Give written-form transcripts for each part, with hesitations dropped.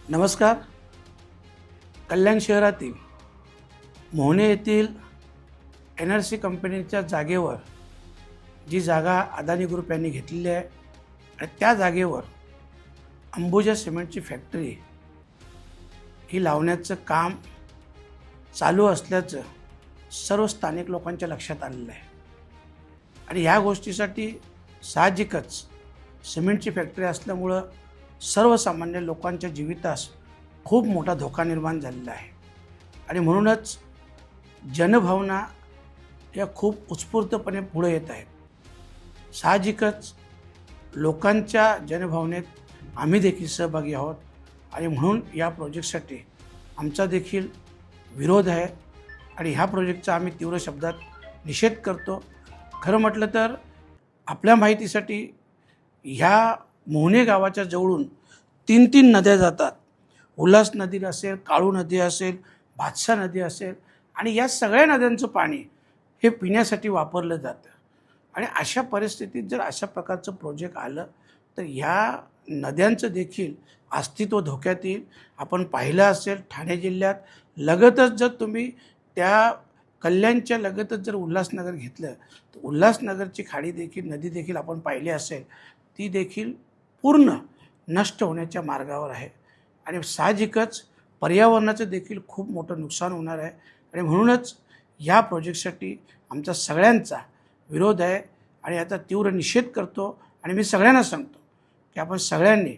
नमस्कार. कल्याण शहरातील मोहने येथील NRC कंपनीच्या जागेवर जी जागा अदानी ग्रुप यांनी घेतलेली आहे आणि त्या जागेवर अंबुजा सिमेंटची फॅक्टरी ही लावण्याचं काम चालू असल्याचं सर्व स्थानिक लोकांच्या लक्षात आलेलं आहे. आणि ह्या गोष्टीसाठी साहजिकच सिमेंटची फॅक्टरी असल्यामुळं सर्वसामान्य लोकांच्या जीवितास खूप मोठा धोका निर्माण झालेला आहे. आणि म्हणूनच जनभावना या खूप उत्स्फूर्तपणे पुढे येत आहेत. साहजिकच लोकांच्या जनभावनेत आम्ही देखील सहभागी आहोत आणि म्हणून या प्रोजेक्टसाठी आमचा देखील विरोध आहे आणि ह्या प्रोजेक्टचा आम्ही तीव्र शब्दात निषेध करतो. खरं म्हटलं तर आपल्या माहितीसाठी ह्या मोहने गावाच्या जवळून 3 नद्या जातात. उल्हास नदी असेल, काळू नदी असेल, भातसा नदी असेल आणि या सगळ्या नद्यांचं पाणी हे पिण्यासाठी वापरलं जातं. आणि अशा परिस्थितीत जर अशा प्रकारचं प्रोजेक्ट आलं तर ह्या नद्यांचं देखील अस्तित्व धोक्यात येईल. आपण पाहिलं असेल ठाणे जिल्ह्यात लगतच जर तुम्ही त्या कल्याणच्या लगतच जर उल्हासनगर घेतलं तर उल्हासनगरची खाडी देखील नदी देखील आपण पाहिली असेल ती देखील पूर्ण नष्ट होण्याच्या मार्गावर आहे. आणि साहजिकच पर्यावरणाचं देखील खूप मोठं नुकसान होणार आहे. आणि म्हणूनच ह्या प्रोजेक्टसाठी आमचा सगळ्यांचा विरोध आहे आणि याचा तीव्र निषेध करतो. आणि मी सगळ्यांना सांगतो की आपण सगळ्यांनी,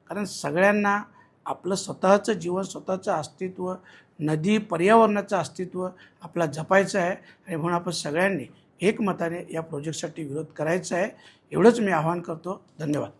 कारण सगळ्यांना आपलं स्वतःचं जीवन, स्वतःचं अस्तित्व, नदी, पर्यावरणाचं अस्तित्व आपला जपायचं आहे. आणि म्हणून आपण सगळ्यांनी एकमताने या प्रोजेक्टसाठी विरोध करायचा आहे. एवढंच मी आवाहन करतो. धन्यवाद.